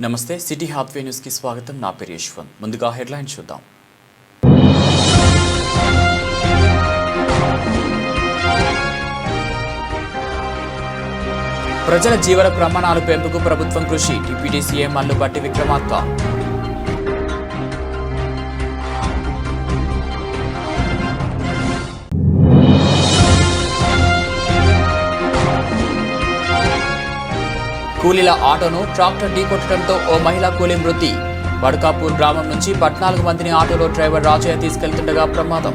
నమస్తే city Hathway news కి స్వాగతం. నా పేరు యశ్వంత్. ముందుగా హెడ్లైన్స్ చూద్దాం. ప్రజల జీవన ప్రమాణాలు పెంపుకు ప్రభుత్వం కృషి. Deputy CM Mallu Bhatti Vikramarka. కూలీల ఆటోను ట్రాక్టర్ ఢీకొట్టడంతో ఓ మహిళా కూలీ మృతి. వడకాపూర్ గ్రామం నుంచి 14 మందిని ఆటోలో డ్రైవర్ రాజయ్య తీసుకెళ్తుండగా ప్రమాదం.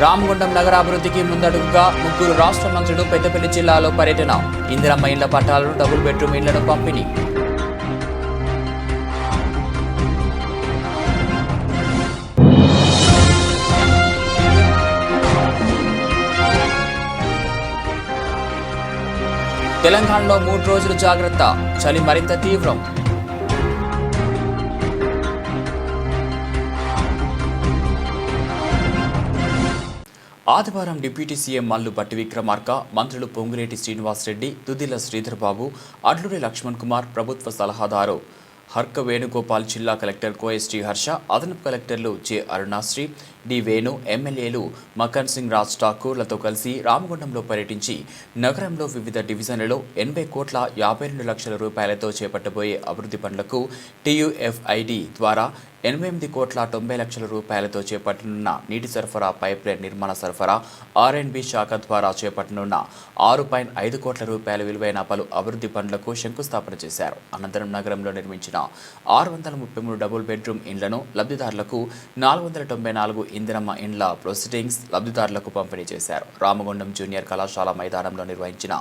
రామగుండం నగరాభివృద్ధికి ముందడుగుగా 3 రాష్ట్ర మంత్రులు పెద్దపల్లి జిల్లాలో పర్యటన. ఇందిరమ్మ ఇళ్ల పట్టాలను డబుల్ బెడ్రూమ్ ఇళ్లను పంపిణీ. తెలంగాణలో 3 రోజులు జాగ్రత్త. చలి మరింత తీవ్రం. ఆదివారం డిప్యూటీ సీఎం మల్లు భట్టి విక్రమార్క, మంత్రులు పొంగులేటి శ్రీనివాసరెడ్డి, దుద్దిల శ్రీధర్బాబు, అడ్లూరి లక్ష్మణ్ కుమార్, ప్రభుత్వ సలహాదారు హర్క వేణుగోపాల్, జిల్లా కలెక్టర్ కోఎస్టీ హర్ష, అదనపు కలెక్టర్లు జె అరుణాశ్రీ, డి వేణు, ఎమ్మెల్యేలు మకన్ సింగ్ రాజ్ ఠాకూర్లతో కలిసి రామగుండంలో పర్యటించి నగరంలో వివిధ డివిజన్లలో 80 కోట్ల 52 లక్షల రూపాయలతో చేపట్టబోయే అభివృద్ధి పనులకు టీయూఎఫ్ఐడి ద్వారా 88 కోట్ల 90 లక్షల రూపాయలతో చేపట్టనున్న నీటి సరఫరా పైప్లైన్ నిర్మాణ సరఫరా ఆర్ఎండ్బి శాఖ ద్వారా చేపట్టనున్న 6.5 కోట్ల రూపాయల విలువైన పలు అభివృద్ధి పనులకు శంకుస్థాపన చేశారు. అనంతరం నగరంలో నిర్మించిన 633 డబుల్ బెడ్రూమ్ ఇండ్లను లబ్ధిదారులకు, 494 ఇందిరమ్మ ఇండ్ల ప్రొసీడింగ్స్ లబ్ధిదారులకు పంపిణీ చేశారు. రామగుండం జూనియర్ కళాశాల మైదానంలో నిర్వహించిన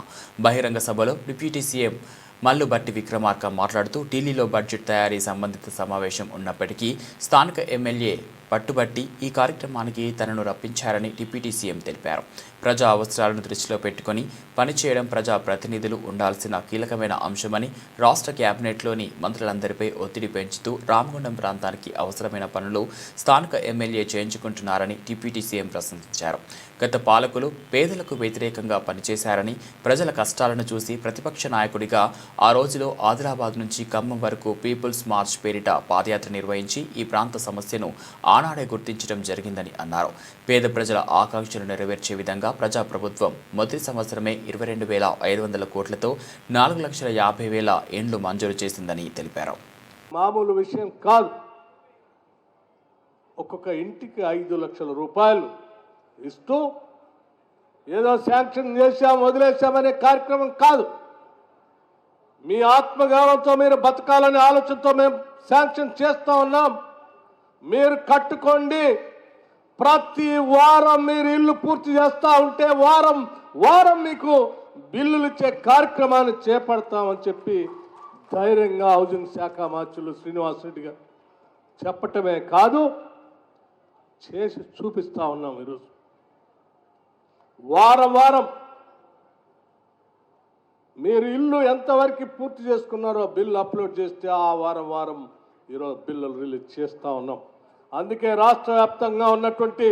బహిరంగ సభలో డిప్యూటీ సీఎం మల్లు భట్టి విక్రమార్క మాట్లాడుతూ ఢిల్లీలో బడ్జెట్ తయారీ సంబంధిత సమావేశం ఉన్నప్పటికీ స్థానిక ఎమ్మెల్యే పట్టుబట్టి ఈ కార్యక్రమానికి తనను రప్పించారని డిప్యూటీ సీఎం తెలిపారు. ప్రజా అవసరాలను దృష్టిలో పెట్టుకుని పనిచేయడం ప్రజా ప్రతినిధులు ఉండాల్సిన కీలకమైన అంశమని రాష్ట్ర కేబినెట్లోని మంత్రులందరిపై ఒత్తిడి పెంచుతూ రామగుండం ప్రాంతానికి అవసరమైన పనులు స్థానిక ఎమ్మెల్యే చేయించుకుంటున్నారని డిప్యూటీ సీఎం ప్రశంసించారు. గత పాలకులు పేదలకు వ్యతిరేకంగా పనిచేశారని, ప్రజల కష్టాలను చూసి ప్రతిపక్ష నాయకుడిగా ఆ రోజులో ఆదిలాబాద్ నుంచి ఖమ్మం వరకు పీపుల్స్ మార్చ్ పేరిట పాదయాత్ర నిర్వహించి ఈ ప్రాంత సమస్యను ఆనాడే గుర్తించడం జరిగిందని అన్నారు. పేద ప్రజల ఆకాంక్షలు నెరవేర్చే విధంగా ప్రజాప్రభుత్వం మొదటి సంవత్సరమే 22,500 కోట్లతో 4,50,000 ఇండ్లు మంజూరు చేసిందని తెలిపారు. మామూలు విషయం కాదు. ఒక్కొక్క ఇంటికి 5 లక్షల రూపాయలు ఇస్తూ ఏదో శాంక్షన్ చేశాం వదిలేశామనే కార్యక్రమం కాదు. మీ ఆత్మగౌరవంతో మీరు బతకాలనే ఆలోచనతో మేము శాంక్షన్ చేస్తూ ఉన్నాం. మీరు కట్టుకోండి. ప్రతి వారం మీరు ఇల్లు పూర్తి చేస్తూ ఉంటే వారం వారం మీకు బిల్లులు ఇచ్చే కార్యక్రమాన్ని చేపడతామని చెప్పి ధైర్యంగా హౌసింగ్ శాఖ మంత్రులు శ్రీనివాసరెడ్డి గారు చెప్పటమే కాదు, చేసి చూపిస్తూ ఉన్నాం. ఈరోజు వారం వారం మీరు ఇల్లు ఎంతవరకు పూర్తి చేసుకున్నారో బిల్లు అప్లోడ్ చేస్తే ఆ వారం వారం ఈరోజు బిల్లులు రిలీజ్ చేస్తూ ఉన్నాం. అందుకే రాష్ట్ర వ్యాప్తంగా ఉన్నటువంటి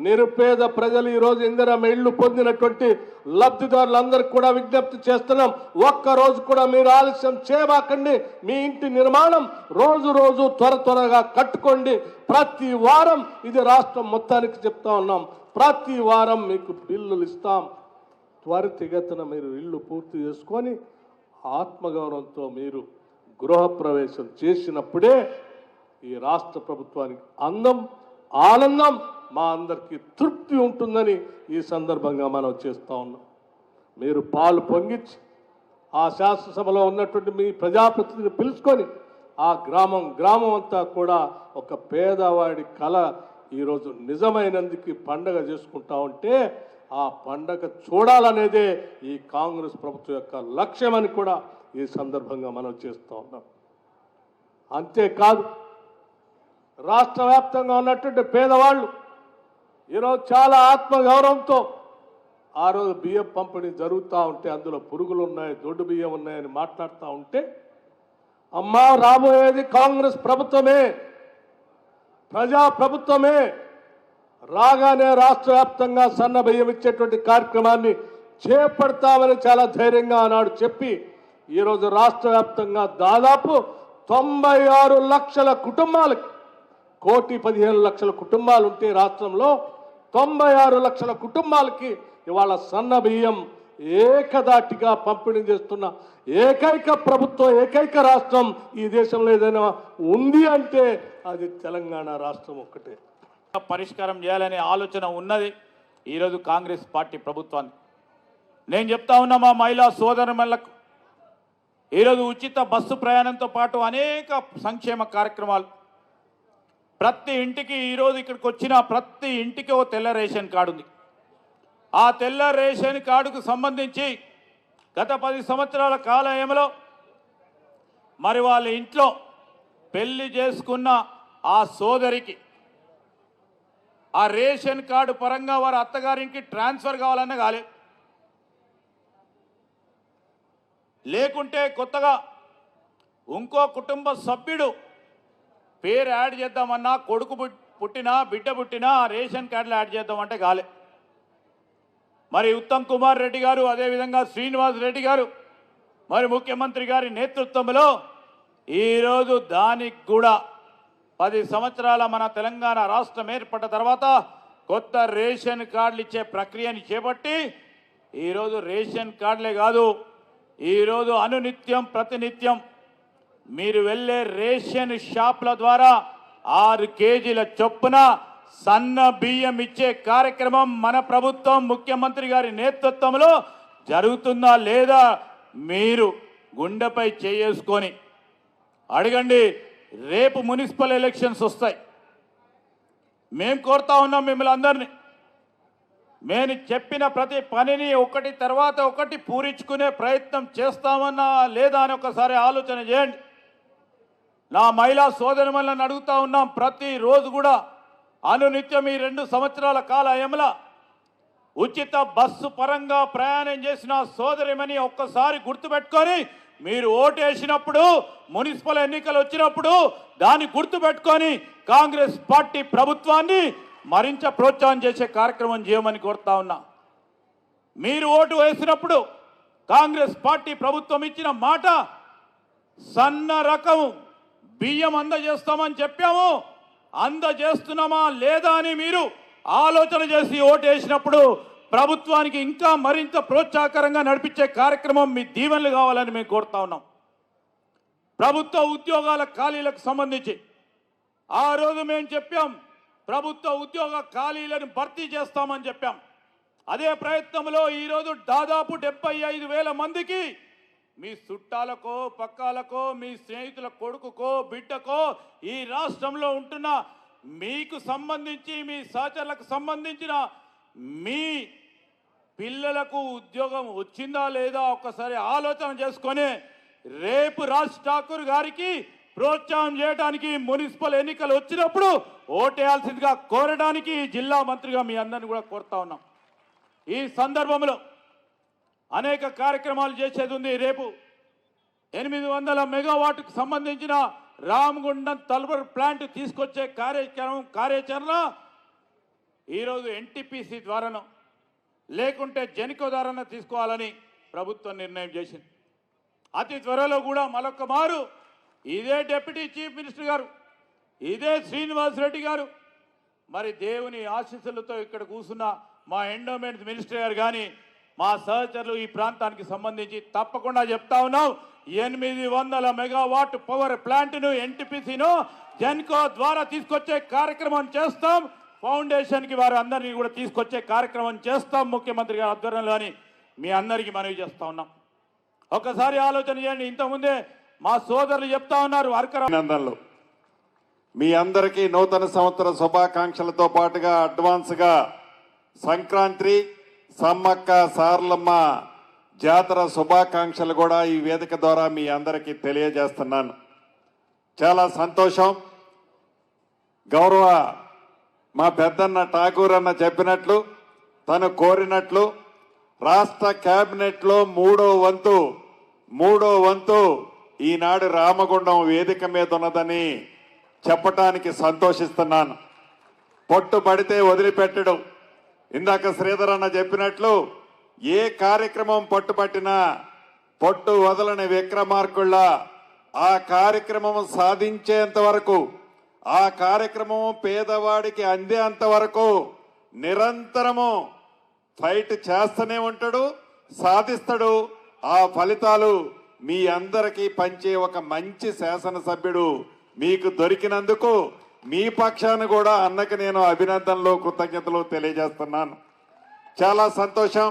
నిరుపేద ప్రజలు ఈరోజు ఇందిరమ్మ ఇళ్లు పొందినటువంటి లబ్ధిదారులందరికీ కూడా విజ్ఞప్తి చేస్తున్నాం. ఒక్కరోజు కూడా మీరు ఆలస్యం చేయబాకండి. మీ ఇంటి నిర్మాణం రోజు రోజు త్వరగా కట్టుకోండి. ప్రతి వారం ఇది రాష్ట్రం మొత్తానికి చెప్తా ఉన్నాం. ప్రతి వారం మీకు బిల్లులు ఇస్తాం. త్వరితగతిన మీరు ఇల్లు పూర్తి చేసుకొని ఆత్మగౌరవంతో మీరు గృహప్రవేశం చేసినప్పుడే ఈ రాష్ట్ర ప్రభుత్వానికి అందం, ఆనందం, మా అందరికీ తృప్తి ఉంటుందని ఈ సందర్భంగా మనం చేస్తూ ఉన్నాం. మీరు పాలు పొంగిచ్చి ఆ శాసనసభలో ఉన్నటువంటి మీ ప్రజాప్రతినిధిని పిలుచుకొని ఆ గ్రామం అంతా కూడా ఒక పేదవాడి కళ ఈరోజు నిజమైనందుకు పండగ చేసుకుంటా ఉంటే ఆ పండగ చూడాలనేదే ఈ కాంగ్రెస్ ప్రభుత్వం యొక్క లక్ష్యమని కూడా ఈ సందర్భంగా మనం చేస్తూ ఉన్నాం. అంతేకాదు, రాష్ట్ర వ్యాప్తంగా ఉన్నటువంటి పేదవాళ్ళు ఈరోజు చాలా ఆత్మగౌరవంతో ఆ రోజు బియ్యం పంపిణీ జరుగుతూ ఉంటే అందులో పురుగులు ఉన్నాయి, దొడ్డు బియ్యం ఉన్నాయని మాట్లాడుతూ ఉంటే, అమ్మా రాబోయేది కాంగ్రెస్ ప్రభుత్వమే, ప్రజా ప్రభుత్వమే, రాగానే రాష్ట్ర వ్యాప్తంగా సన్న బియ్యం ఇచ్చేటువంటి కార్యక్రమాన్ని చేపడతామని చాలా ధైర్యంగా ఆనాడు చెప్పి ఈరోజు రాష్ట్ర వ్యాప్తంగా దాదాపు 96 లక్షల కుటుంబాలకి 1,15,00,000 కుటుంబాలు ఉంటే రాష్ట్రంలో 96 లక్షల కుటుంబాలకి ఇవాళ సన్న బియ్యం ఏకదాటిగా పంపిణీ చేస్తున్న ఏకైక ప్రభుత్వం, ఏకైక రాష్ట్రం ఈ దేశంలో ఏదైనా ఉంది అంటే అది తెలంగాణ రాష్ట్రం ఒక్కటే. పరిష్కారం చేయాలనే ఆలోచన ఉన్నది ఈరోజు కాంగ్రెస్ పార్టీ ప్రభుత్వాన్ని. నేను చెప్తా ఉన్నా మా మహిళా సోదరులకు ఈరోజు ఉచిత బస్సు ప్రయాణంతో పాటు అనేక సంక్షేమ కార్యక్రమాలు ప్రతి ఇంటికి ఈరోజు ఇక్కడికి వచ్చిన ప్రతి ఇంటికి ఓ తెల్ల రేషన్ కార్డు ఉంది. ఆ తెల్ల రేషన్ కార్డుకు సంబంధించి గత 10 సంవత్సరాల కాలంలో మరి వాళ్ళ ఇంట్లో పెళ్లి చేసుకున్న ఆ సోదరికి ఆ రేషన్ కార్డు పరంగా వారి అత్తగారికి ట్రాన్స్ఫర్ కావాలన్నా కాలేదు, లేకుంటే కొత్తగా ఇంకో కుటుంబ సభ్యుడు పేరు యాడ్ చేద్దామన్నా, కొడుకు పుట్టినా బిడ్డ పుట్టినా ఆ రేషన్ కార్డులో యాడ్ చేద్దామంటే కాలే. మరి ఉత్తమ్ కుమార్ రెడ్డి గారు, అదేవిధంగా శ్రీనివాస్ రెడ్డి గారు, మరి ముఖ్యమంత్రి గారి నేతృత్వంలో ఈరోజు దానికి కూడా 10 సంవత్సరాల మన తెలంగాణ రాష్ట్రం ఏర్పడ్డ తర్వాత కొత్త రేషన్ కార్డులు ఇచ్చే ప్రక్రియని చేపట్టి ఈరోజు రేషన్ కార్డులే కాదు, ఈరోజు అనునిత్యం ప్రతినిత్యం మీరు వెళ్ళే రేషన్ షాప్ల ద్వారా 6 కేజీల చొప్పున సన్న బియ్యం ఇచ్చే కార్యక్రమం మన ప్రభుత్వం ముఖ్యమంత్రి గారి నేతృత్వంలో జరుగుతుందా లేదా మీరు గుండెపై చేసుకొని అడగండి. రేపు మున్సిపల్ ఎలక్షన్స్ వస్తాయి. మేము కోరుతా ఉన్నాం మిమ్మల్ని అందరినీ, నేను చెప్పిన ప్రతి పనిని ఒకటి తర్వాత ఒకటి పూరించుకునే ప్రయత్నం చేస్తామన్నా లేదా అని ఒకసారి ఆలోచన చేయండి. నా మహిళా సోదరులను అడుగుతా ఉన్నాం, ప్రతిరోజు కూడా అనునిత్యం ఈ 2 సంవత్సరాల కాలంలో ఉచిత బస్సు పరంగా ప్రయాణం చేసిన సోదరిమని ఒక్కసారి గుర్తుపెట్టుకొని మీరు ఓటేసినప్పుడు, మున్సిపల్ ఎన్నికలు వచ్చినప్పుడు దాన్ని గుర్తుపెట్టుకొని కాంగ్రెస్ పార్టీ ప్రభుత్వాన్ని మరింత ప్రోత్సాహం చేసే కార్యక్రమం చేయమని కోరుతా ఉన్నా. మీరు ఓటు వేసినప్పుడు కాంగ్రెస్ పార్టీ ప్రభుత్వం ఇచ్చిన మాట సన్న రకం బియ్యం అందజేస్తామని చెప్పాము, అందజేస్తున్నామా లేదా అని మీరు ఆలోచన చేసి ఓటేసినప్పుడు ప్రభుత్వానికి ఇంకా మరింత ప్రోత్సాహకరంగా నడిపించే కార్యక్రమం మీ దీవెనలు కావాలని మేము కోరుతా ఉన్నాం. ప్రభుత్వ ఉద్యోగాల ఖాళీలకు సంబంధించి ఆ రోజు మేము చెప్పాం, ప్రభుత్వ ఉద్యోగ ఖాళీలను భర్తీ చేస్తామని చెప్పాం. అదే ప్రయత్నంలో ఈరోజు దాదాపు 75,000 మందికి మీ చుట్టాలకో పక్కాలకో మీ స్నేహితుల కొడుకుకో బిడ్డకో ఈ రాష్ట్రంలో ఉంటున్న మీకు సంబంధించి మీ సహచరులకు సంబంధించిన మీ పిల్లలకు ఉద్యోగం వచ్చిందా లేదా ఒక్కసారి ఆలోచన చేసుకొని రేపు రాజ్ ఠాకూర్ గారికి ప్రోత్సాహం చేయడానికి మున్సిపల్ ఎన్నికలు వచ్చినప్పుడు ఓటేయాల్సిందిగా కోరడానికి జిల్లా మంత్రిగా మీ అందరిని కూడా కోరుతా ఉన్నాం. ఈ సందర్భంలో అనేక కార్యక్రమాలు చేసేది ఉంది. రేపు 800 మెగావాట్కు సంబంధించిన రామగుండం తల్పర్ ప్లాంట్ తీసుకొచ్చే కార్యాచరణ ఈరోజు ఎన్టీపీసీ ద్వారానో లేకుంటే జెన్కో ద్వారానో తీసుకోవాలని ప్రభుత్వం నిర్ణయం చేసింది. అతి త్వరలో కూడా మరొక మారు ఇదే డిప్యూటీ చీఫ్ మినిస్టర్ గారు, ఇదే శ్రీనివాస్ రెడ్డి గారు, మరి దేవుని ఆశీస్సులతో ఇక్కడ కూర్చున్న మా ఎండోమెంట్స్ మినిస్టర్ గారు కానీ మా సహచరులు ఈ ప్రాంతానికి సంబంధించి తప్పకుండా చెప్తా ఉన్నాం, 800 మెగావాట్ పవర్ ప్లాంట్ను ఎన్టీపీసీను జెన్కో ద్వారా తీసుకొచ్చే కార్యక్రమం చేస్తాం. ఫౌండేషన్కి వారు అందరినీ కూడా తీసుకొచ్చే కార్యక్రమం చేస్తాం ముఖ్యమంత్రి గారి ఆధ్వర్యంలో అని మీ అందరికీ మనవి చేస్తా ఉన్నాం. ఒకసారి ఆలోచన చేయండి. ఇంతకుముందే మా సోదరులు చెప్తా ఉన్నారు అభినందనలు. మీ అందరికీ నూతన సంవత్సర శుభాకాంక్షలతో పాటుగా అడ్వాన్స్గా సంక్రాంతి సమ్మక్క సారలమ్మ జాతర శుభాకాంక్షలు కూడా ఈ వేదిక ద్వారా మీ అందరికీ తెలియజేస్తున్నాను. చాలా సంతోషం. గౌరవ మా పెద్దన్న ఠాకూర్ అన్న చెప్పినట్లు, తను కోరినట్లు రాష్ట్ర కేబినెట్లో మూడో వంతు ఈనాడు రామగుండం వేదిక మీద ఉన్నదని చెప్పటానికి సంతోషిస్తున్నాను. పట్టుబడితే వదిలిపెట్టడు. ఇందాక శ్రీధర్ అన్న చెప్పినట్లు ఏ కార్యక్రమం పట్టుబట్టినా పట్టు వదలని విక్రమార్కుళ్ళ ఆ కార్యక్రమం సాధించేంత వరకు, ఆ కార్యక్రమం పేదవాడికి అందేంత వరకు నిరంతరము ఫైట్ చేస్తూనే ఉంటాడు, సాధిస్తాడు. ఆ ఫలితాలు మీ అందరికీ పంచే ఒక మంచి శాసనసభ్యుడు మీకు దొరికినందుకు మీ పక్షాన్ని కూడా అన్నకి నేను అభినందనలు, కృతజ్ఞతలు తెలియజేస్తున్నాను. చాలా సంతోషం.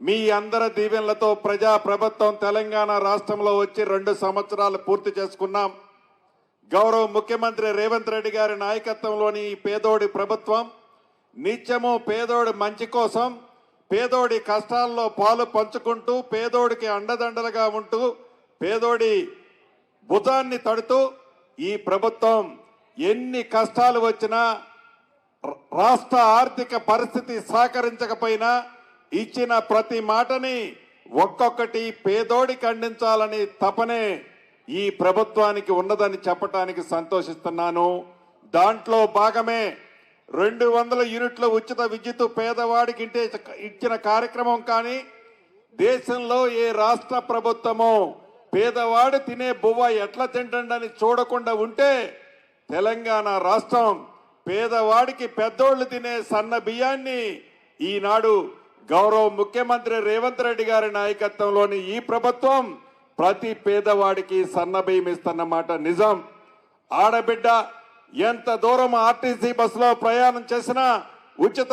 మీ అందరి దీవెనలతో ప్రజా ప్రభుత్వం తెలంగాణ రాష్ట్రంలో వచ్చి 2 సంవత్సరాలు పూర్తి చేసుకున్నాం. గౌరవ ముఖ్యమంత్రి రేవంత్ రెడ్డి గారి నాయకత్వంలోని ఈ పేదోడి ప్రభుత్వం నిత్యము పేదోడి మంచి కోసం, పేదోడి కష్టాల్లో పాలు పంచుకుంటూ, పేదోడికి అండదండలుగా ఉంటూ, పేదోడి భుజాన్ని తడుతూ ఈ ప్రభుత్వం ఎన్ని కష్టాలు వచ్చినా, రాష్ట్ర ఆర్థిక పరిస్థితి సహకరించకపోయినా ఇచ్చిన ప్రతి మాటని ఒక్కొక్కటి పేదోడికి అందించాలని తపనే ఈ ప్రభుత్వానికి ఉన్నదని చెప్పడానికి సంతోషిస్తున్నాను. దాంట్లో భాగమే 200 యూనిట్ల ఉచిత విద్యుత్ పేదవాడికి ఇచ్చిన కార్యక్రమం. కానీ దేశంలో ఏ రాష్ట్ర ప్రభుత్వమో పేదవాడు తినే బువ్వ ఎట్లా తింటుండని చూడకుండా ఉంటే తెలంగాణ రాష్ట్రం పేదవాడికి పెద్దోళ్ళు తినే సన్న బియ్యాన్ని ఈనాడు గౌరవ ముఖ్యమంత్రి రేవంత్ రెడ్డి గారి నాయకత్వంలోని ఈ ప్రభుత్వం ప్రతి పేదవాడికి సన్న బియ్యం ఇస్తున్నమాట నిజం. ఆడబిడ్డ ఎంత దూరం ఆర్టీసీ బస్సులో ప్రయాణం చేసినా ఉచిత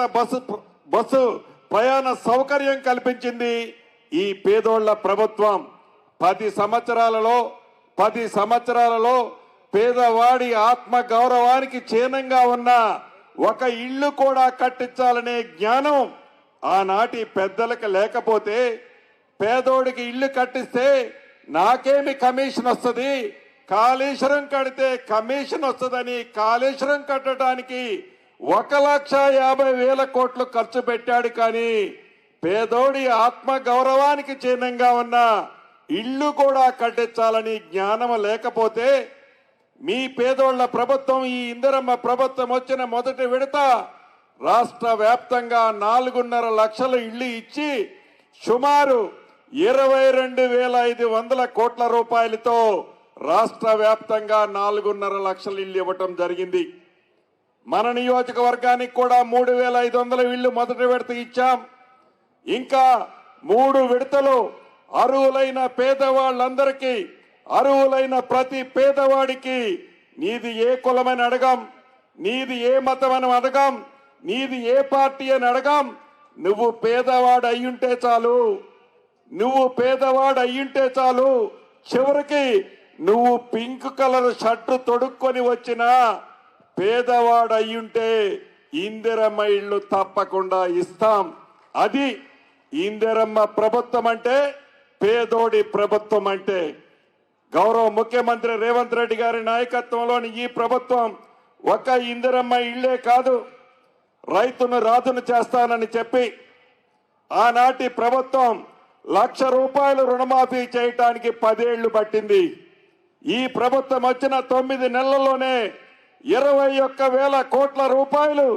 బస్సు ప్రయాణ సౌకర్యం కల్పించింది ఈ పేదోళ్ల ప్రభుత్వం. 10 సంవత్సరాలలో పేదవాడి ఆత్మ గౌరవానికి చిహ్నంగా ఉన్న ఒక ఇల్లు కూడా కట్టించాలనే జ్ఞానం ఆనాటి పెద్దలకు లేకపోతే, పేదోడికి ఇల్లు కట్టిస్తే నాకేమి కమిషన్ వస్తుంది, కాళేశ్వరం కడితే కమిషన్ వస్తుందని కాళేశ్వరం కట్టడానికి 1,50,000 కోట్లు ఖర్చు పెట్టాడు. కానీ పేదోడి ఆత్మ గౌరవానికి చిహ్నంగా ఉన్న ఇల్లు కూడా కట్టించాలని జ్ఞానం లేకపోతే, మీ పేదోళ్ల ప్రభుత్వం ఈ ఇందిరమ్మ ప్రభుత్వం వచ్చిన మొదటి విడత రాష్ట్ర వ్యాప్తంగా 4.5 లక్షల ఇళ్లు ఇచ్చి సుమారు 22,500 కోట్ల రూపాయలతో రాష్ట్ర వ్యాప్తంగా 4.5 లక్షల ఇళ్లు ఇవ్వటం జరిగింది. మన నియోజకవర్గానికి కూడా 3,500 ఇళ్లు మొదటి విడత ఇచ్చాం. ఇంకా 3 విడతలు అర్హులైన పేదవాళ్ళందరికీ, అర్హులైన ప్రతి పేదవాడికి నీది ఏ కులమని అడగం, నీది ఏ మతమని అడగం, నీది ఏ పార్టీ అని అడగం. నువ్వు పేదవాడు అయ్యుంటే చాలు, నువ్వు పేదవాడు అయ్యుంటే చాలు. చివరికి నువ్వు పింక్ కలర్ షర్టు తొడుక్కొని వచ్చినా పేదవాడు అయ్యుంటే ఇందిరమ్మ ఇళ్ళు తప్పకుండా ఇస్తాం. అది ఇందిరమ్మ ప్రభుత్వం అంటే, పేదోడి ప్రభుత్వం అంటే. గౌరవ ముఖ్యమంత్రి రేవంత్ రెడ్డి గారి నాయకత్వంలోని ఈ ప్రభుత్వం ఒక ఇందిరమ్మ ఇళ్లే కాదు, రైతును రాజును చేస్తానని చెప్పి ఆనాటి ప్రభుత్వం ₹1,00,000 రుణమాఫీ చేయటానికి 10 ఏళ్లు పట్టింది. ఈ ప్రభుత్వం వచ్చిన 9 నెలల్లోనే 21,000 కోట్ల రూపాయలు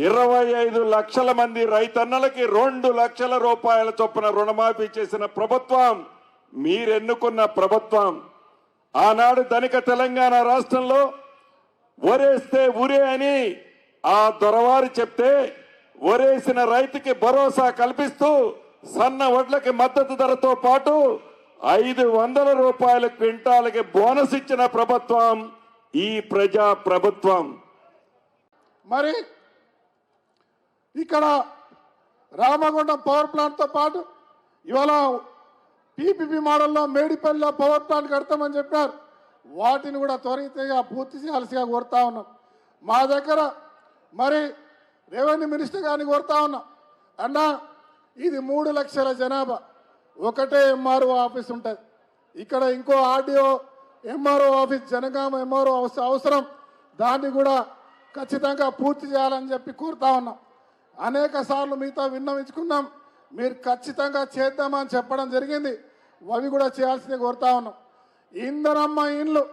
25 లక్షల మంది రైతన్నలకి 2 లక్షల రూపాయల చొప్పున రుణమాఫీ చేసిన ప్రభుత్వం మీరెన్నుకున్న ప్రభుత్వం. ఆనాడు ధనిక తెలంగాణ రాష్ట్రంలో ఒరేస్తే ఉరే అని ఆ దొరవారు చెప్తే, ఒరేసిన రైతుకి భరోసా కల్పిస్తూ సన్న వడ్లకి మద్దతు ధరతో పాటు 500 రూపాయల క్వింటాలకి బోనస్ ఇచ్చిన ప్రభుత్వం ఈ ప్రజా ప్రభుత్వం. మరి ఇక్కడ రామగుండం పవర్ ప్లాంట్తో పాటు ఇవాళ పీపీపీ మోడల్లో మేడిపల్లిలో పవర్ ప్లాంట్ కడతామని చెప్పారు. వాటిని కూడా త్వరితగా పూర్తి చేయాల్సిగా కోరుతా ఉన్నాం. మా దగ్గర మరి రెవెన్యూ మినిస్టర్ గారిని కోరుతా ఉన్నాం, అన్నా ఇది 3 లక్షల జనాభా, ఒకటే ఎంఆర్ఓ ఆఫీస్ ఉంటుంది. ఇక్కడ ఇంకో RDO MRO office, Jangaon MRO అవసరం, దాన్ని కూడా ఖచ్చితంగా పూర్తి చేయాలని చెప్పి కోరుతా ఉన్నాం. అనేక సార్లు మీతో విన్నవించుకున్నాం, మీరు ఖచ్చితంగా చేద్దామని చెప్పడం జరిగింది. అవి కూడా చేయాల్సింది కోరుతా ఉన్నాం. ఇందిరమ్మ ఇండ్లు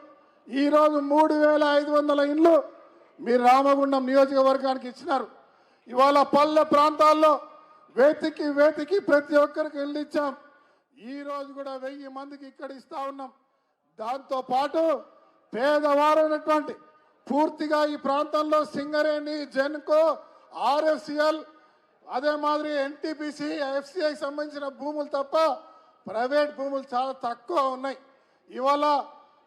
ఈరోజు 3,500 ఇండ్లు మీరు రామగుండం నియోజకవర్గానికి ఇచ్చినారు. ఇవాళ పల్లె ప్రాంతాల్లో వెతికి ప్రతి ఒక్కరికి ఇల్లు ఇచ్చాం. ఈ రోజు కూడా 1000 మందికి ఇక్కడ ఇస్తా ఉన్నాం. దాంతో పాటు పేదవారైనటువంటి పూర్తిగా ఈ ప్రాంతంలో సింగరేణి, జెన్కో, ఆర్ఎఫ్సిఎల్, అదే మాదిరి ఎన్టీపీసీ, ఎఫ్సిఐకి సంబంధించిన భూములు తప్ప ప్రైవేట్ భూములు చాలా తక్కువ ఉన్నాయి. ఇవాళ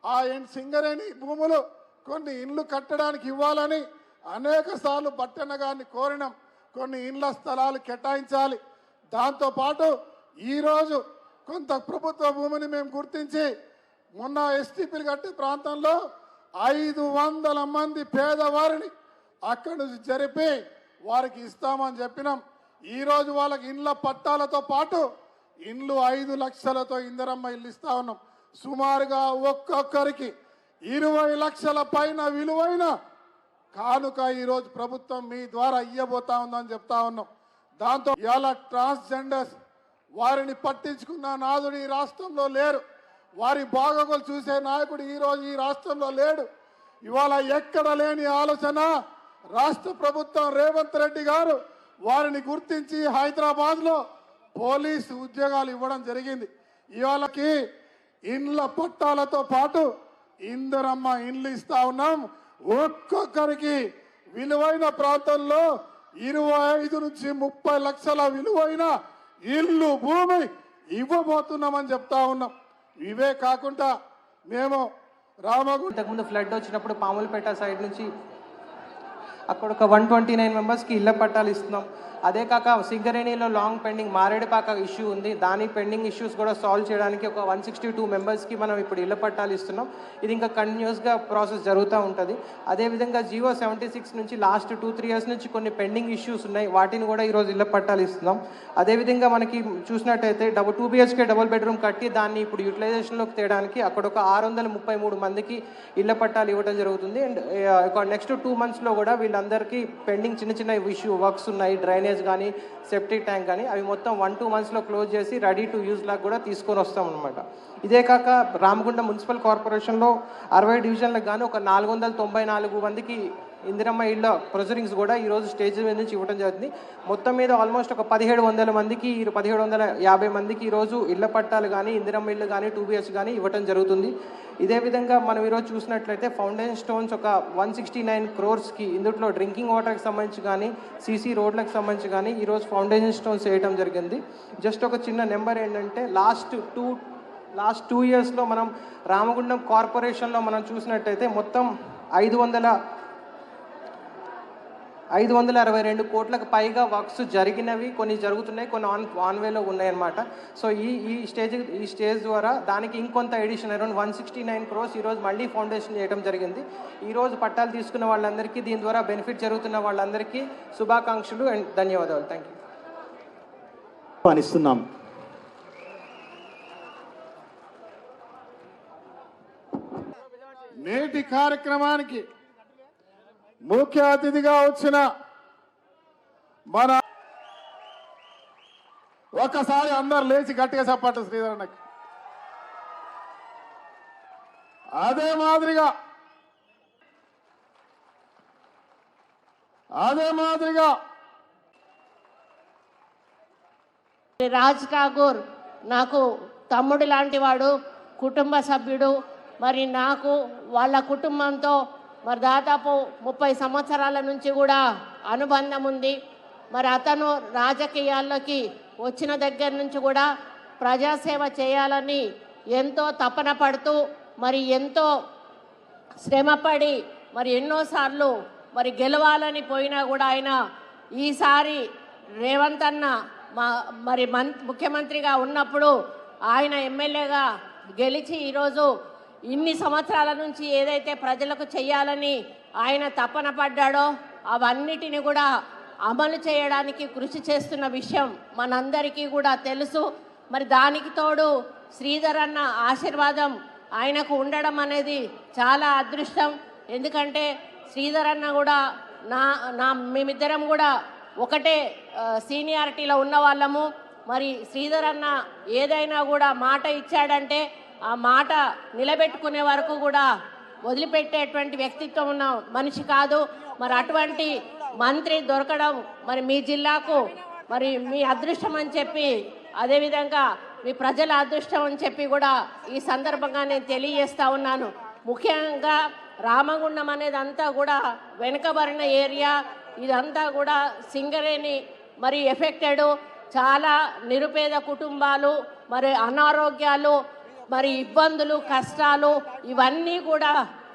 ఆ సింగరేణి భూములు కొన్ని ఇండ్లు కట్టడానికి ఇవ్వాలని అనేక సార్లు పట్టణ గారిని కోరినాం. కొన్ని ఇండ్ల స్థలాలు కేటాయించాలి. దాంతోపాటు ఈరోజు కొంత ప్రభుత్వ భూమిని మేము గుర్తించి మొన్న ఎస్టీపీలు కట్టే ప్రాంతంలో 500 మంది పేదవారిని అక్కడి నుంచి జరిపి వారికి ఇస్తామని చెప్పినాం. ఈరోజు వాళ్ళకి ఇండ్ల పట్టాలతో పాటు ఇండ్లు 5 లక్షలతో ఇందిరమ్మ ఇల్లు ఇస్తా ఉన్నాం. సుమారుగా ఒక్కొక్కరికి 20 లక్షల పైన విలువైన కానుక ఈరోజు ప్రభుత్వం మీ ద్వారా ఇయ్యబోతా ఉందని చెప్తా ఉన్నాం. దాంతో ఇవాళ ట్రాన్స్జెండర్స్ వారిని పట్టించుకున్న నాదుడు ఈ రాష్ట్రంలో లేరు. వారి బాగోగులు చూసే నాయకుడు ఈరోజు ఈ రాష్ట్రంలో లేడు. ఇవాళ ఎక్కడ లేని ఆలోచన రాష్ట్ర ప్రభుత్వం రేవంత్ రెడ్డి గారు వారిని గుర్తించి హైదరాబాద్లో పోలీసు ఉద్యోగాలు ఇవ్వడం జరిగింది. ఇవాళకి ఇండ్ల పట్టాలతో పాటు ఇందిరమ్మ ఇండ్లు ఇస్తా ఉన్నాం. ఒక్కొక్కరికి విలువైన ప్రాంతంలో 25 నుంచి 30 లక్షల విలువైన ఇల్లు, భూమి ఇవ్వబోతున్నామని చెప్తా ఉన్నాం. ఇవే కాకుండా మేము ఇంతకుముందు ఫ్లడ్ వచ్చినప్పుడు పాములపేట సైడ్ నుంచి అక్కడ ఒక 129 మెంబర్స్కి ఇళ్ల పట్టాలు ఇస్తున్నాం. అదే కాక సింగరేణిలో లాంగ్ పెండింగ్ మారేడుపాక ఇష్యూ ఉంది. దాని పెండింగ్ ఇష్యూస్ కూడా సాల్వ్ చేయడానికి ఒక 162 మెంబర్స్కి మనం ఇప్పుడు ఇళ్ల పట్టాలు ఇస్తున్నాం. ఇది ఇంకా కంటిన్యూస్గా ప్రాసెస్ జరుగుతూ ఉంటుంది. అదేవిధంగా జియో 76 నుంచి లాస్ట్ 2-3 ఇయర్స్ నుంచి కొన్ని పెండింగ్ ఇష్యూస్ ఉన్నాయి. వాటిని కూడా ఈరోజు ఇళ్ల పట్టాలు ఇస్తున్నాం. అదేవిధంగా మనకి చూసినట్టయితే 2 BHK డబుల్ బెడ్రూమ్ కట్టి దాన్ని ఇప్పుడు యూటిలైజేషన్లోకి తేయడానికి అక్కడ ఒక 633 మందికి ఇళ్ల పట్టాలు ఇవ్వడం జరుగుతుంది. అండ్ నెక్స్ట్ 2 మంత్స్లో కూడా వీళ్ళందరికీ పెండింగ్ చిన్న ఇష్యూ వర్క్స్ ఉన్నాయి, డ్రైనేజ్ కానీ సెప్టిక్ ట్యాంక్ కానీ, అవి మొత్తం 1-2 మంత్స్లో క్లోజ్ చేసి రెడీ టు యూజ్ లాగా కూడా తీసుకొని వస్తాం అనమాట. ఇదే కాక రామగుండం మున్సిపల్ కార్పొరేషన్లో 60 డివిజన్లకు కానీ ఒక 494 మందికి ఇందిరమ్మ ఇళ్ళ ప్రొసీడింగ్స్ కూడా ఈరోజు స్టేజ్ మీద నుంచి ఇవ్వడం జరుగుతుంది. మొత్తం మీద ఆల్మోస్ట్ ఒక 1700 మందికి 1750 మందికి ఈరోజు ఇళ్ల పట్టాలు కానీ ఇందిరమ్మ ఇళ్ళు కానీ 2 BHK కానీ ఇవ్వడం జరుగుతుంది. ఇదే విధంగా మనం ఈరోజు చూసినట్లయితే ఫౌండేషన్ స్టోన్స్ ఒక 169 crores ఇందులో డ్రింకింగ్ వాటర్కి సంబంధించి కానీ సీసీ రోడ్లకు సంబంధించి కానీ ఈరోజు ఫౌండేషన్ స్టోన్స్ వేయడం జరిగింది. జస్ట్ ఒక చిన్న నెంబర్ ఏంటంటే లాస్ట్ 2 ఇయర్స్లో మనం రామగుండం కార్పొరేషన్లో మనం చూసినట్టయితే మొత్తం 562 కోట్లకు పైగా వర్క్స్ జరిగినవి, కొన్ని జరుగుతున్నాయి, కొన్ని ఆన్ వేలో ఉన్నాయన్నమాట. సో ఈ స్టేజ్ ద్వారా దానికి ఇంకొంత ఎడిషన్ అరౌండ్ 169 crores ఈరోజు మళ్ళీ ఫౌండేషన్ చేయడం జరిగింది. ఈరోజు పట్టాలు తీసుకున్న వాళ్ళందరికీ, దీని ద్వారా బెనిఫిట్ జరుగుతున్న వాళ్ళందరికీ శుభాకాంక్షలు అండ్ ధన్యవాదాలు. Thank you. అనిస్తున్నాం. నేటి కార్యక్రమానికి ముఖ్య అతిథిగా వచ్చిన మన ఒకసారి అందరు లేచి గట్టిగా చెప్పట్టు శ్రీధరన్నకి. అదే మాదిరిగా రాజ్ ఠాగూర్ నాకు తమ్ముడు లాంటి వాడు, కుటుంబ సభ్యుడు. మరి నాకు వాళ్ళ కుటుంబంతో మరి దాదాపు 30 సంవత్సరాల నుంచి కూడా అనుబంధం ఉంది. మరి అతను రాజకీయాల్లోకి వచ్చిన దగ్గర నుంచి కూడా ప్రజాసేవ చేయాలని ఎంతో తపన పడుతూ మరి ఎంతో శ్రమపడి మరి ఎన్నోసార్లు మరి గెలవాలని పోయినా కూడా ఆయన ఈసారి రేవంత్ అన్న మరి ముఖ్యమంత్రిగా ఉన్నప్పుడు ఆయన ఎమ్మెల్యేగా గెలిచి ఈరోజు ఇన్ని సంవత్సరాల నుంచి ఏదైతే ప్రజలకు చేయాలని ఆయన తపన పడ్డాడో అవన్నిటిని కూడా అమలు చేయడానికి కృషి చేస్తున్న విషయం మనందరికీ కూడా తెలుసు. మరి దానికి తోడు శ్రీధర్ అన్న ఆశీర్వాదం ఆయనకు ఉండడం అనేది చాలా అదృష్టం. ఎందుకంటే శ్రీధర్ అన్న కూడా మేమిద్దరం కూడా ఒకటే సీనియారిటీలో ఉన్న వాళ్ళము. మరి శ్రీధర్ అన్న ఏదైనా కూడా మాట ఇచ్చాడంటే ఆ మాట నిలబెట్టుకునే వరకు కూడా వదిలిపెట్టేటువంటి వ్యక్తిత్వం ఉన్న మనిషి కాదు. మరి అటువంటి మంత్రి దొరకడం మరి మీ జిల్లాకు మరి మీ అదృష్టం అని చెప్పి, అదేవిధంగా మీ ప్రజల అదృష్టం అని చెప్పి కూడా ఈ సందర్భంగా నేను తెలియజేస్తా ఉన్నాను. ముఖ్యంగా రామగుండం అనేది అంతా కూడా వెనుకబడిన ఏరియా, ఇదంతా కూడా సింగరేణి మరి ఎఫెక్టెడ్, చాలా నిరుపేద కుటుంబాలు, మరి అనారోగ్యాలు, మరి ఇబ్బందులు, కష్టాలు ఇవన్నీ కూడా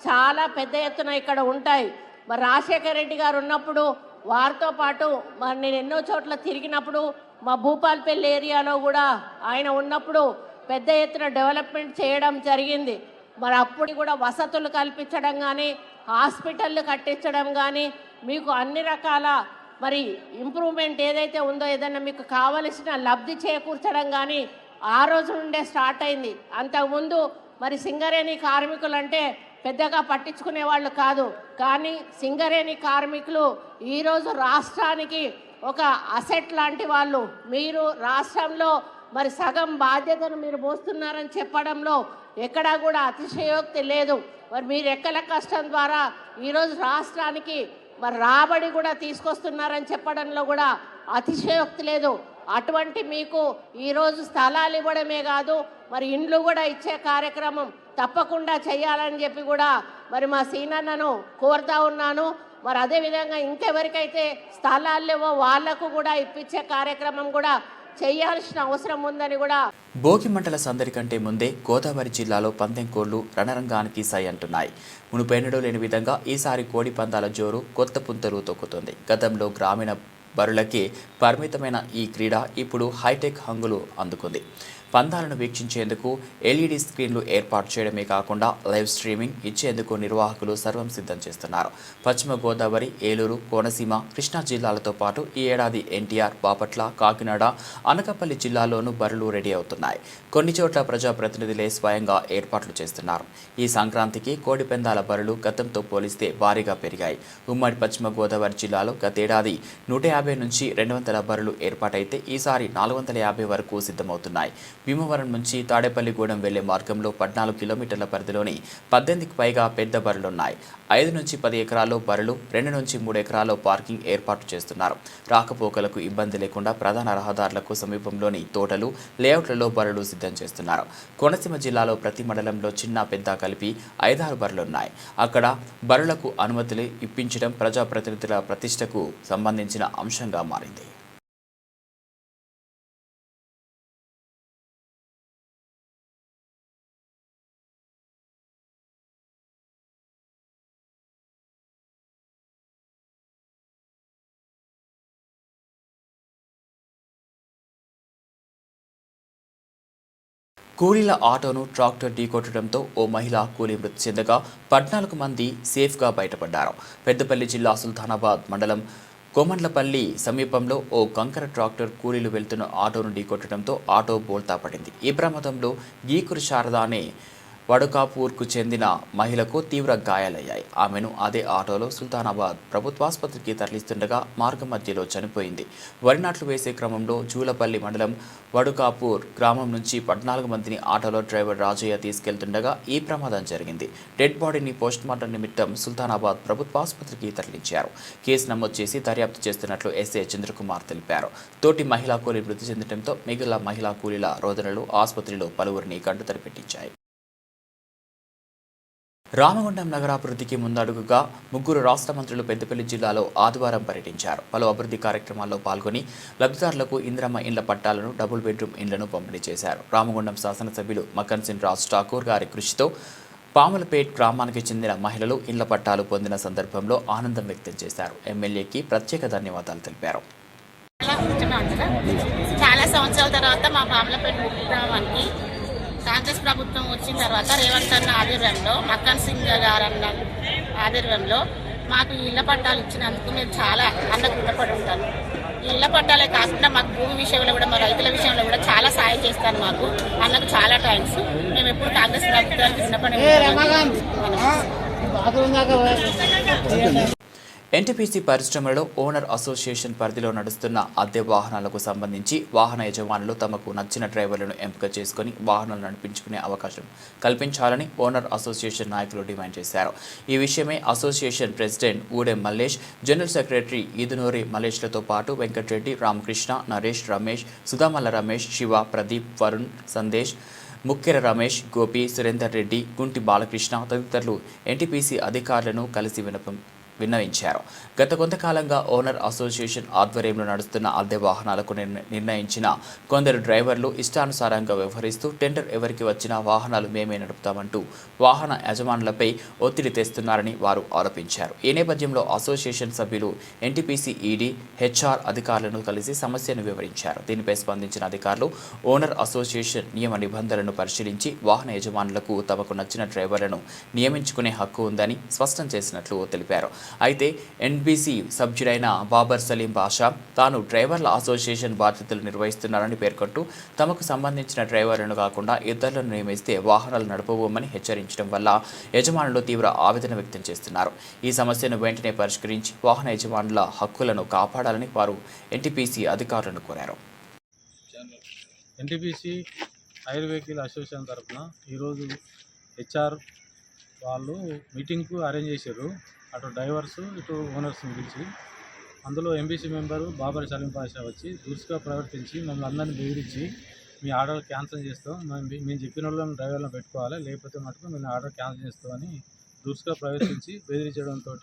చాలా పెద్ద ఎత్తున ఇక్కడ ఉంటాయి. మరి రాజశేఖర రెడ్డి గారు ఉన్నప్పుడు వారితో పాటు మరి నేను ఎన్నో చోట్ల తిరిగినప్పుడు మా భూపాల్పల్లి ఏరియాలో కూడా ఆయన ఉన్నప్పుడు పెద్ద ఎత్తున డెవలప్మెంట్ చేయడం జరిగింది. మరి అప్పుడు కూడా వసతులు కల్పించడం కానీ, హాస్పిటళ్ళు కట్టించడం కానీ, మీకు అన్ని రకాల మరి ఇంప్రూవ్మెంట్ ఏదైతే ఉందో ఏదైనా మీకు కావలసిన లబ్ధి చేకూర్చడం కానీ ఆ రోజు నుండే స్టార్ట్ అయింది. అంతకుముందు మరి సింగరేణి కార్మికులు అంటే పెద్దగా పట్టించుకునే వాళ్ళు కాదు, కానీ సింగరేణి కార్మికులు ఈరోజు రాష్ట్రానికి ఒక అసెట్ లాంటి వాళ్ళు. మీరు రాష్ట్రంలో మరి సగం బాధ్యతను మీరు మోస్తున్నారని చెప్పడంలో ఎక్కడా కూడా అతిశయోక్తి లేదు. మరి మీరు ఎక్కల కష్టం ద్వారా ఈరోజు రాష్ట్రానికి మరి రాబడి కూడా తీసుకొస్తున్నారని చెప్పడంలో కూడా అతిశయోక్తి లేదు. అటువంటి మీకు ఈరోజు స్థలాలు ఇవ్వడమే కాదు, మరి ఇండ్లు కూడా ఇచ్చే కార్యక్రమం తప్పకుండా చేయాలని చెప్పి కూడా మరి మా సీనన్నను కోరుతా ఉన్నాను. మరి అదేవిధంగా ఇంకెవరికైతే స్థలాలు లేవో వాళ్లకు కూడా ఇప్పించే కార్యక్రమం కూడా చేయాల్సిన అవసరం ఉందని కూడా. భోగి మంటల సందడి కంటే ముందే గోదావరి జిల్లాలో పందెం కోళ్లు రణరంగానికి సై అంటున్నాయి. మునుపెన్నడూ లేని విధంగా ఈసారి కోడి పందాల జోరు కొత్త పుంతలు తొక్కుతుంది. గతంలో గ్రామీణ బరులకే పరిమితమైన ఈ క్రీడ ఇప్పుడు హైటెక్ హంగులు అందుకుంది. పందాలను వీక్షించేందుకు ఎల్ఈడి స్క్రీన్లు ఏర్పాటు చేయడమే కాకుండా లైవ్ స్ట్రీమింగ్ ఇచ్చేందుకు నిర్వాహకులు సర్వం సిద్ధం చేస్తున్నారు. పశ్చిమ గోదావరి, ఏలూరు, కోనసీమ, కృష్ణా జిల్లాలతో పాటు ఈ ఏడాది ఎన్టీఆర్, బాపట్ల, కాకినాడ, అనకాపల్లి జిల్లాల్లోనూ బరులు రెడీ అవుతున్నాయి. కొన్ని చోట్ల ప్రజాప్రతినిధులే స్వయంగా ఏర్పాట్లు చేస్తున్నారు. ఈ సంక్రాంతికి కోడి పందాల బరులు గతంతో పోలిస్తే భారీగా పెరిగాయి. ఉమ్మడి పశ్చిమ గోదావరి జిల్లాలో గతేడాది 150 నుంచి 200 బరులు ఏర్పాటైతే ఈసారి 450 వరకు సిద్ధమవుతున్నాయి. భీమవరం నుంచి తాడేపల్లిగూడెం వెళ్లే మార్గంలో 14 కిలోమీటర్ల పరిధిలోని 18కి పైగా పెద్ద బరులున్నాయి. 5 నుంచి 10 ఎకరాల్లో బరులు, 2 నుంచి 3 ఎకరాల్లో పార్కింగ్ ఏర్పాటు చేస్తున్నారు. రాకపోకలకు ఇబ్బంది లేకుండా ప్రధాన రహదారులకు సమీపంలోని తోటలు, లేఅవుట్లలో బరులు సిద్ధం చేస్తున్నారు. కోనసీమ జిల్లాలో ప్రతి మండలంలో చిన్న పెద్ద కలిపి 5-6 బరులున్నాయి. అక్కడ బరులకు అనుమతులు ఇప్పించడం ప్రజాప్రతినిధుల ప్రతిష్టకు సంబంధించిన అంశంగా మారింది. కూలీల ఆటోను ట్రాక్టర్ ఢీకొట్టడంతో ఓ మహిళ కూలీ మృతి చెందగా 14 మంది సేఫ్గా బయటపడ్డారు. పెద్దపల్లి జిల్లా సుల్తానాబాద్ మండలం కోమండ్లపల్లి సమీపంలో ఓ కంకర ట్రాక్టర్ కూలీలు వెళ్తున్న ఆటోను ఢీకొట్టడంతో ఆటో బోల్తా పడింది. ఈ ప్రమాదంలో గీకురు శారద అనే వడకాపూర్కు చెందిన మహిళకు తీవ్ర గాయాలయ్యాయి. ఆమెను అదే ఆటోలో సుల్తానాబాద్ ప్రభుత్వాసుపత్రికి తరలిస్తుండగా మార్గం మధ్యలో చనిపోయింది. వరి నాట్లు వేసే క్రమంలో జూలపల్లి మండలం వడుకాపూర్ గ్రామం నుంచి 14 మందిని ఆటోలో డ్రైవర్ రాజయ్య తీసుకెళ్తుండగా ఈ ప్రమాదం జరిగింది. డెడ్ బాడీని పోస్టుమార్టం నిమిత్తం సుల్తానాబాద్ ప్రభుత్వాసుపత్రికి తరలించారు. కేసు నమోదు చేసి దర్యాప్తు చేస్తున్నట్లు ఎస్ఐ చంద్రకుమార్ తెలిపారు. తోటి మహిళా కూలీ మృతి చెందడంతో మిగిలిన మహిళా కూలీల రోదనలు ఆసుపత్రిలో పలువురిని కంటతడి పెట్టించాయి. రామగుండం నగరాభివృద్ధికి ముందడుగుగా 3 రాష్ట్ర మంత్రులు పెద్దపల్లి జిల్లాలో ఆదివారం పర్యటించారు. పలు అభివృద్ధి కార్యక్రమాల్లో పాల్గొని లబ్ధిదారులకు ఇందిరమ్మ ఇండ్ల పట్టాలను, డబుల్ బెడ్రూమ్ ఇండ్లను పంపిణీ చేశారు. రామగుండం శాసనసభ్యులు మక్కన్సిన్ రాజ్ ఠాకూర్ గారి కృషితో పాములపేట్ గ్రామానికి చెందిన మహిళలు ఇండ్ల పట్టాలు పొందిన సందర్భంలో ఆనందం వ్యక్తం చేశారు. ఎమ్మెల్యేకి ప్రత్యేక ధన్యవాదాలు తెలిపారు. చాలా సంవత్సరాల తర్వాత మా పాములపేట గ్రామానికి కాంగ్రెస్ ప్రభుత్వం వచ్చిన తర్వాత రేవంత్ అన్న ఆధ్వర్యంలో, మక్కన్ సింగ్ గారు అన్న ఆధ్వర్యంలో మాకు ఇళ్ల పట్టాలు ఇచ్చినందుకు మేము చాలా అన్నకు రుణపడి ఉంటాను. ఈ ఇళ్ల పట్టాలే కాకుండా మాకు భూమి విషయంలో కూడా, మా రైతుల విషయంలో కూడా చాలా సాయం చేస్తాను. మాకు అన్నకు చాలా థ్యాంక్స్. మేము ఎప్పుడు కాంగ్రెస్ ప్రభుత్వానికి రుణపడి ఉంటాం. ఎన్టీపీసీ పరిశ్రమలో ఓనర్ అసోసియేషన్ పరిధిలో నడుస్తున్న అద్దె వాహనాలకు సంబంధించి వాహన యజమానులు తమకు నచ్చిన డ్రైవర్లను ఎంపిక చేసుకుని వాహనాలు నడిపించుకునే అవకాశం కల్పించాలని ఓనర్ అసోసియేషన్ నాయకులు డిమాండ్ చేశారు. ఈ విషయమై association president Udem Mallesh, general secretary Edunuri మల్లేష్లతో పాటు వెంకటరెడ్డి, రామకృష్ణ, నరేష్, రమేష్, సుధామల్ల రమేష్, శివ, ప్రదీప్, వరుణ్, సందేశ్, ముక్కెర రమేష్, గోపి, సురేందర్ రెడ్డి, గుంటి బాలకృష్ణ తదితరులు ఎన్టీపీసీ అధికారులను కలిసి విన్నవించారు. గత కొంతకాలంగా ఓనర్ అసోసియేషన్ ఆధ్వర్యంలో నడుస్తున్న అద్దె వాహనాలకు నిర్ణయించిన కొందరు డ్రైవర్లు ఇష్టానుసారంగా వ్యవహరిస్తూ టెండర్ ఎవరికి వచ్చినా వాహనాలు మేమే నడుపుతామంటూ వాహన యజమానులపై ఒత్తిడి తెస్తున్నారని వారు ఆరోపించారు. ఈ నేపథ్యంలో అసోసియేషన్ సభ్యులు ఎన్టీపీసీ ఈడీ, హెచ్ఆర్ అధికారులను కలిసి సమస్యను వివరించారు. దీనిపై స్పందించిన అధికారులు ఓనర్ అసోసియేషన్ నియమ నిబంధనలను పరిశీలించి వాహన యజమానులకు తమకు నచ్చిన డ్రైవర్లను నియమించుకునే హక్కు ఉందని స్పష్టం చేసినట్లు తెలిపారు. అయితే ఎన్బీసీ సభ్యుడైన బాబర్ సలీం బాషా తాను డ్రైవర్ల అసోసియేషన్ బాధ్యతలు నిర్వహిస్తున్నారని పేర్కొంటూ తమకు సంబంధించిన డ్రైవర్లను కాకుండా ఇతరులను నియమిస్తే వాహనాలు నడపబోమని హెచ్చరించడం వల్ల యజమానులు తీవ్ర ఆవేదన వ్యక్తం చేస్తున్నారు. ఈ సమస్యను వెంటనే పరిష్కరించి వాహన యజమానుల హక్కులను కాపాడాలని వారు ఎన్టీపీసీ అధికారులను కోరారు. ఎన్టీపీసీ హైర్ వెహికల్ అసోసియేషన్ తరఫున ఈరోజు హెచ్ఆర్ వాళ్ళు మీటింగ్కు అరేంజ్ చేశారు. అటు డ్రైవర్స్ ఇటు ఓనర్స్ని పిలిచి అందులో ఎంబీసీ మెంబరు బాబర్ సలీం పాషా వచ్చి దురుసుగా ప్రవర్తించి మమ్మల్ని అందరినీ బెదిరించి మీ ఆర్డర్ క్యాన్సిల్ చేస్తాం, మేము చెప్పిన వాళ్ళని డ్రైవర్లను పెట్టుకోవాలి, లేకపోతే మటుకు మేము ఆర్డర్ క్యాన్సిల్ చేస్తామని దురుసుగా ప్రవర్తించి బెదిరించడంతో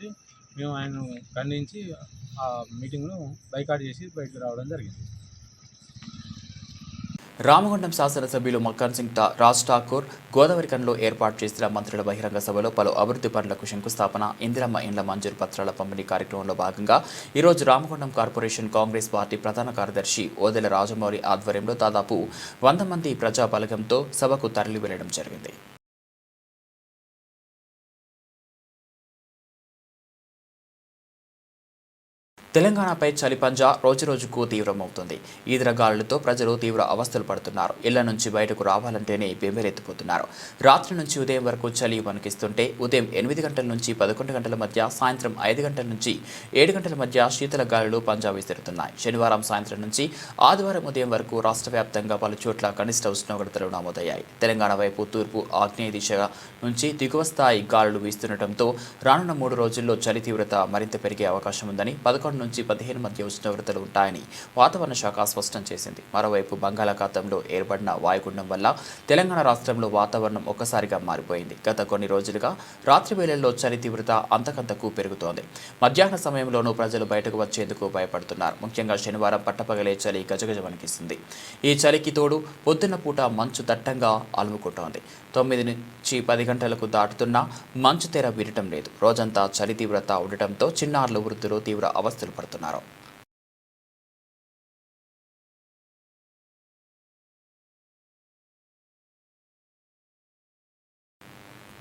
మేము ఆయన ఖండించి ఆ మీటింగ్ను బైకాట్ చేసి బయటకు రావడం జరిగింది. రామగుండం శాసనసభ్యులు మక్కన్ సింగ్ రాజ్ ఠాకూర్ గోదావరిఖనిలో ఏర్పాటు చేసిన మంత్రుల బహిరంగ సభలో పలు అభివృద్ధి పనులకు శంకుస్థాపన, ఇందిరమ్మ ఇండ్ల మంజూరు పత్రాల పంపిణీ కార్యక్రమంలో భాగంగా ఈరోజు రామగుండం కార్పొరేషన్ కాంగ్రెస్ పార్టీ ప్రధాన కార్యదర్శి ఓదెల రాజమౌళి ఆధ్వర్యంలో దాదాపు 100 మంది ప్రజా బలగంతో సభకు తరలి వెళ్లడం జరిగింది. తెలంగాణపై చలిపంజా రోజురోజుకు తీవ్రమవుతుంది. ఈదురగాలులతో ప్రజలు తీవ్ర అవస్థలు పడుతున్నారు. ఇళ్ల నుంచి బయటకు రావాలంటేనే బెంబేలెత్తిపోతున్నారు. రాత్రి నుంచి ఉదయం వరకు చలి వణికిస్తుంటే ఉదయం 8 గంటల నుంచి 11 గంటల మధ్య, సాయంత్రం 5 గంటల నుంచి 7 గంటల మధ్య శీతల గాలులు పంజా విసురుతున్నాయి. శనివారం సాయంత్రం నుంచి ఆదివారం ఉదయం వరకు రాష్ట్ర వ్యాప్తంగా పలు చోట్ల కనిష్ట ఉష్ణోగ్రతలు నమోదయ్యాయి. తెలంగాణ వైపు తూర్పు ఆగ్నేయ దిశ నుంచి దిగువ స్థాయి గాలులు వీస్తుండటంతో రానున్న 3 రోజుల్లో చలి తీవ్రత మరింత పెరిగే అవకాశం ఉందని 11 నుంచి 15 మధ్య ఉష్ణోగ్రతలు ఉంటాయని వాతావరణ శాఖ స్పష్టం చేసింది. మరోవైపు బంగాళాఖాతంలో ఏర్పడిన వాయుగుండం వల్ల తెలంగాణ రాష్ట్రంలో వాతావరణం ఒక్కసారిగా మారిపోయింది. గత కొన్ని రోజులుగా రాత్రి వేళల్లో చలి తీవ్రత అంతకంతకు పెరుగుతోంది. మధ్యాహ్న సమయంలోనూ ప్రజలు బయటకు వచ్చేందుకు భయపడుతున్నారు. ముఖ్యంగా శనివారం పట్టపగలే చలి గజగజ వణికిస్తుంది. ఈ చలికి తోడు పొద్దున్న పూట మంచు దట్టంగా అలుముకుంటోంది. 9 నుంచి 10 గంటలకు దాటుతున్నా మంచు తెర విరటం లేదు. రోజంతా చలి తీవ్రత ఉండటంతో చిన్నారులు, వృద్ధులు తీవ్ర అవస్థలు పడుతున్నారు.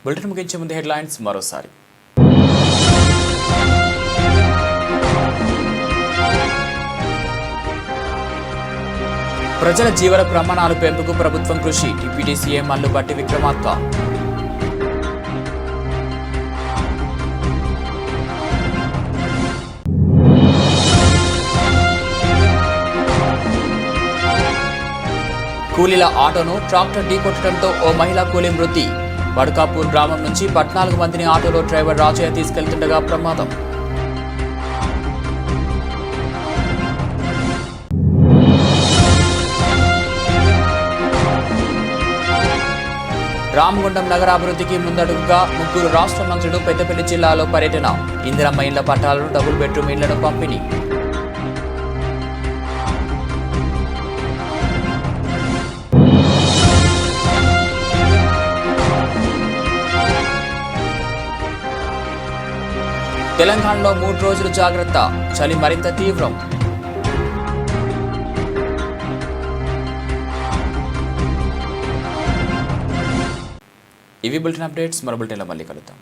బులెటిన్ ముగించే ముందు హెడ్లైన్స్ మరోసారి. ప్రజల జీవన ప్రమాణాలు పెంపుకు ప్రభుత్వం కృషి, డిప్యూటీ సీఎం మల్లుబట్టి విక్రమార్క. కూలీల ఆటోను ట్రాక్టర్ ఢీకొట్టడంతో ఓ మహిళా కూలీ మృతి. వడకాపూర్ గ్రామం నుంచి 14 మందిని ఆటోలో డ్రైవర్ రాజయ్య తీసుకెళ్తుండగా ప్రమాదం. రామగుండం నగరాభివృద్ధికి ముందడుగుగా 3 రాష్ట్ర మంత్రులు పెద్దపల్లి జిల్లాలో పర్యటన. ఇందిరమ్మ ఇండ్ల పట్టాలను, డబుల్ బెడ్రూమ్ ఇళ్లను పంపిణీ. తెలంగాణలో 3 రోజులు జాగ్రత్త, చలి మరింత తీవ్రం. ఇవి బులెటిన్ అప్డేట్స్. మరో బులెటిన్లో మళ్ళీ కలుద్దాం.